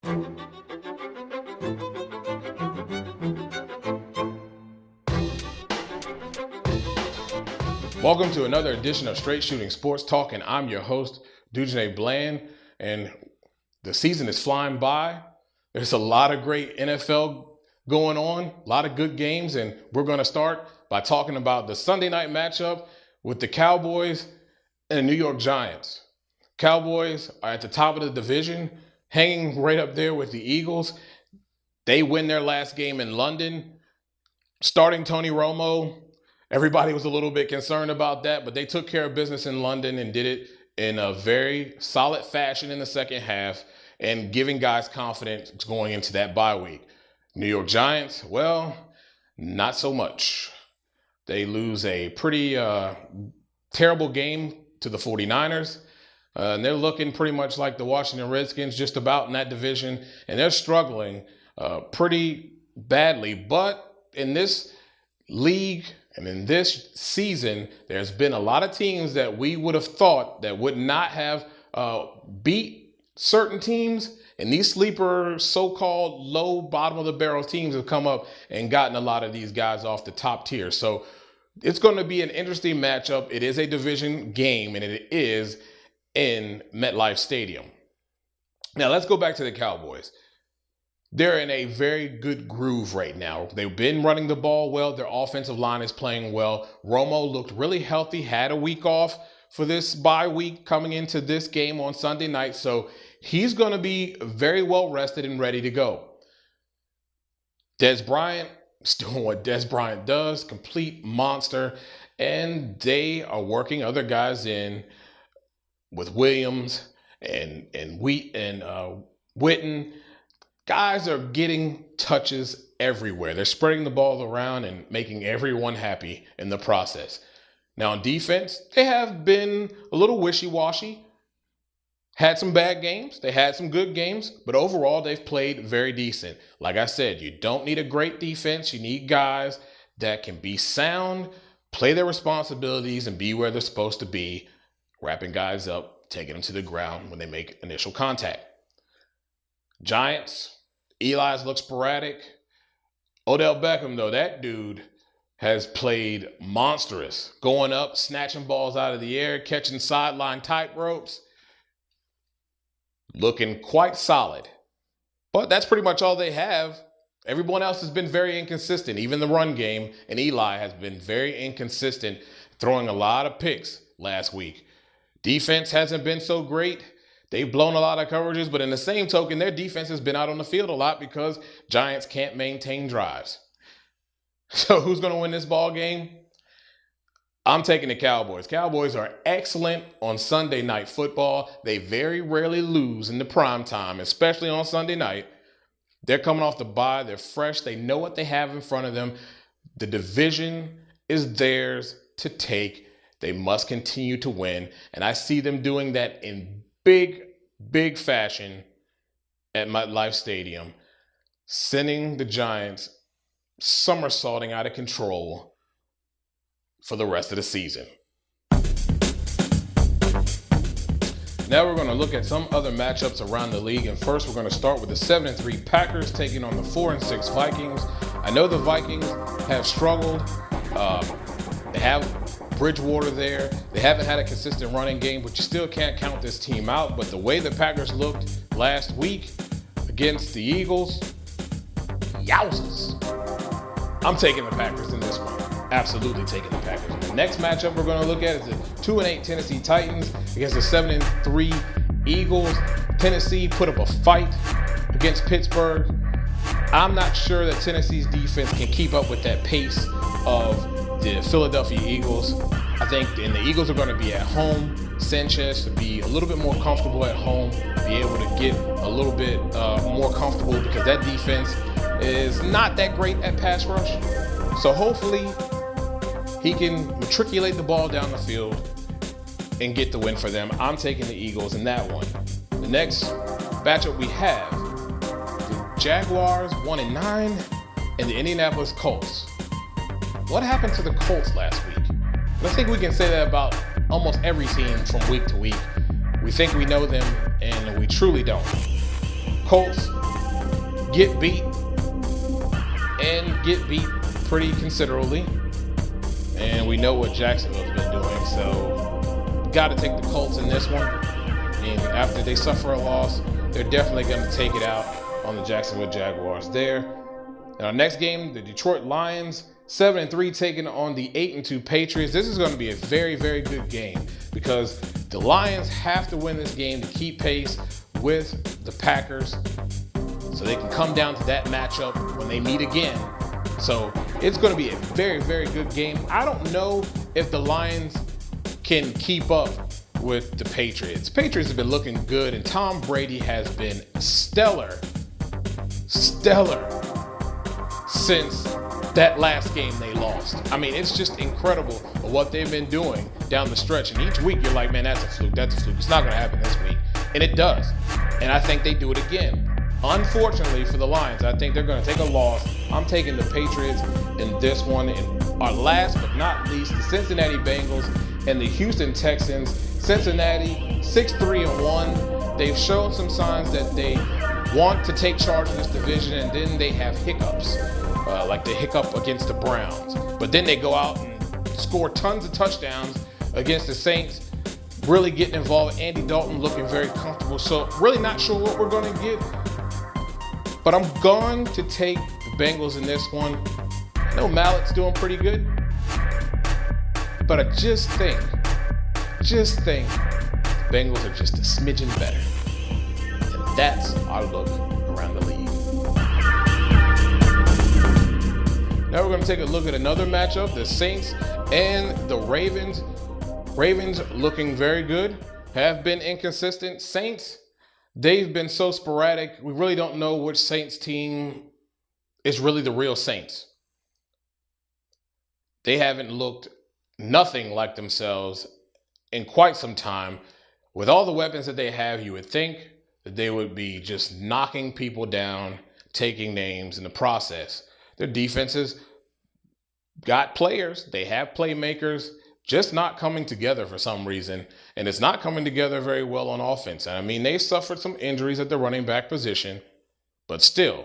Welcome to another edition of Straight Shooting Sports Talk, and I'm your host, Dujane Bland, and the season is flying by. There's a lot of great NFL going on, a lot of good games, and we're going to start by talking about the Sunday night matchup with the Cowboys and the New York Giants. Cowboys are at the top of the division, hanging right up there with the Eagles. They win their last game in London. Starting Tony Romo, everybody was a little bit concerned about that, but they took care of business in London and did it in a very solid fashion in the second half and giving guys confidence going into that bye week. New York Giants, well, not so much. They lose a pretty terrible game to the 49ers. And they're looking pretty much like the Washington Redskins, just about in that division. And they're struggling pretty badly. But in this league and in this season, there's been a lot of teams that we would have thought that would not have beat certain teams. And these sleeper, so-called low bottom of the barrel teams have come up and gotten a lot of these guys off the top tier. So it's going to be an interesting matchup. It is a division game, and it is in MetLife Stadium. Now, let's go back to the Cowboys. They're in a very good groove right now. They've been running the ball well. Their offensive line is playing well. Romo looked really healthy, had a week off for this bye week coming into this game on Sunday night. So he's going to be very well rested and ready to go. Dez Bryant is doing what Dez Bryant does, complete monster. And they are working other guys in with Williams and Witten. Guys are getting touches everywhere. They're spreading the ball around and making everyone happy in the process. Now on defense, they have been a little wishy-washy. Had some bad games. They had some good games. But overall, they've played very decent. Like I said, you don't need a great defense. You need guys that can be sound, play their responsibilities, and be where they're supposed to be, wrapping guys up, taking them to the ground when they make initial contact. Giants, Eli's look sporadic. Odell Beckham, though, that dude has played monstrous. Going up, snatching balls out of the air, catching sideline tight ropes. Looking quite solid. But that's pretty much all they have. Everyone else has been very inconsistent. Even the run game, and Eli has been very inconsistent, throwing a lot of picks last week. Defense hasn't been so great. They've blown a lot of coverages, but in the same token, their defense has been out on the field a lot because Giants can't maintain drives. So who's going to win this ball game? I'm taking the Cowboys. Cowboys are excellent on Sunday night football. They very rarely lose in the prime time, especially on Sunday night. They're coming off the bye. They're fresh. They know what they have in front of them. The division is theirs to take. They must continue to win. And I see them doing that in big fashion at MetLife Stadium, sending the Giants somersaulting out of control for the rest of the season. Now we're going to look at some other matchups around the league, and first we're going to start with the 7-3 Packers taking on the 4-6 Vikings. I know the Vikings have struggled. They have Bridgewater there. They haven't had a consistent running game, but you still can't count this team out. But the way the Packers looked last week against the Eagles, yowzers. I'm taking the Packers in this one. Absolutely taking the Packers. The next matchup we're going to look at is the 2-8 Tennessee Titans against the 7-3 Eagles. Tennessee put up a fight against Pittsburgh. I'm not sure that Tennessee's defense can keep up with that pace of the Philadelphia Eagles. I think the Eagles are going to be at home. Sanchez to be a little bit more comfortable at home, be able to get a little bit more comfortable because that defense is not that great at pass rush. So hopefully he can matriculate the ball down the field and get the win for them. I'm taking the Eagles in that one. The next matchup we have, the Jaguars 1-9 and the Indianapolis Colts. What happened to the Colts last week? I think we can say that about almost every team from week to week. We think we know them, and we truly don't. Colts get beat and get beat pretty considerably. And we know what Jacksonville's been doing, so got to take the Colts in this one. And after they suffer a loss, they're definitely going to take it out on the Jacksonville Jaguars there. In our next game, the Detroit Lions, 7-3, taking on the 8-2 Patriots. This is going to be a very, very good game because the Lions have to win this game to keep pace with the Packers so they can come down to that matchup when they meet again. So it's going to be a very, very good game. I don't know if the Lions can keep up with the Patriots. Patriots have been looking good, and Tom Brady has been stellar since that last game they lost. I mean, it's just incredible what they've been doing down the stretch. And each week you're like, man, that's a fluke. It's not going to happen this week. And it does. And I think they do it again. Unfortunately for the Lions, I think they're going to take a loss. I'm taking the Patriots in this one. And our last but not least, the Cincinnati Bengals and the Houston Texans. Cincinnati, 6-3-1. They've shown some signs that they want to take charge of this division, and then they have hiccups, like the hiccup against the Browns. But then they go out and score tons of touchdowns against the Saints, really getting involved. Andy Dalton looking very comfortable. So really not sure what we're going to get. But I'm going to take the Bengals in this one. I know Mallett's doing pretty good. But I just think the Bengals are just a smidgen better. And that's our look around the league. Now we're going to take a look at another matchup, the Saints and the Ravens. Ravens looking very good, have been inconsistent. Saints, they've been so sporadic. We really don't know which Saints team is really the real Saints. They haven't looked nothing like themselves in quite some time. With all the weapons that they have, you would think that they would be just knocking people down, taking names in the process. Their defenses got players. They have playmakers, just not coming together for some reason. And it's not coming together very well on offense. I mean, they suffered some injuries at the running back position, but still,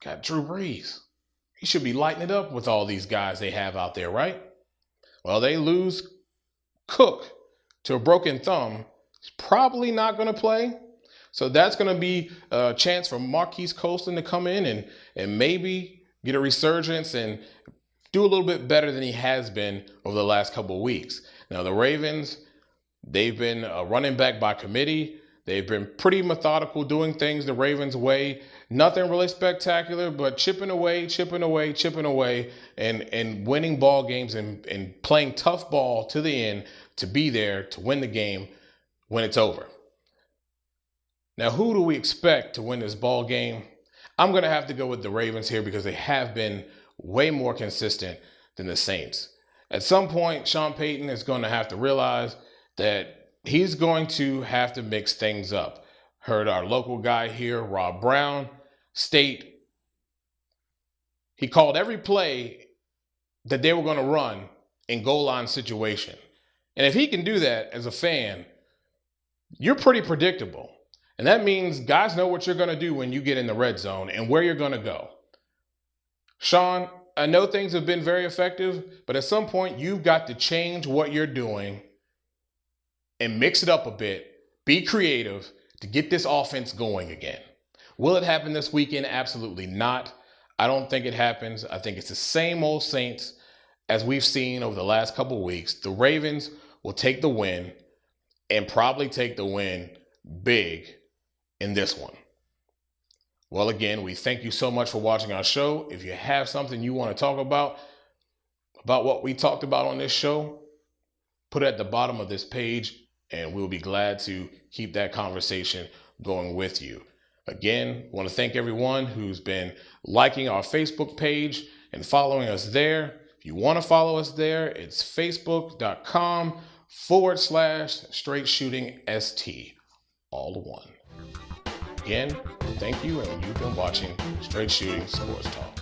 got Drew Brees. He should be lighting it up with all these guys they have out there, right? Well, they lose Cook to a broken thumb. He's probably not going to play. So that's going to be a chance for Marquise Colston to come in and maybe get a resurgence and do a little bit better than he has been over the last couple of weeks. Now, the Ravens, they've been running back by committee. They've been pretty methodical doing things the Ravens way. Nothing really spectacular, but chipping away, and winning ball games and playing tough ball to the end to be there to win the game when it's over. Now, who do we expect to win this ball game? I'm going to have to go with the Ravens here because they have been way more consistent than the Saints. At some point, Sean Payton is going to have to realize that he's going to have to mix things up. Heard our local guy here, Rob Brown, state he called every play that they were going to run in goal line situation. And if he can do that as a fan, you're pretty predictable. And that means guys know what you're going to do when you get in the red zone and where you're going to go. Sean, I know things have been very effective, but at some point you've got to change what you're doing and mix it up a bit, be creative to get this offense going again. Will it happen this weekend? Absolutely not. I don't think it happens. I think it's the same old Saints as we've seen over the last couple of weeks. The Ravens will take the win and probably take the win big in this one. Well, again, we thank you so much for watching our show. If you have something you want to talk about what we talked about on this show, put it at the bottom of this page, and we'll be glad to keep that conversation going with you. Again, I want to thank everyone who's been liking our Facebook page and following us there. If you want to follow us there, it's facebook.com/straightshootingst, all one. Again, thank you, and you've been watching Straight Shooting Sports Talk.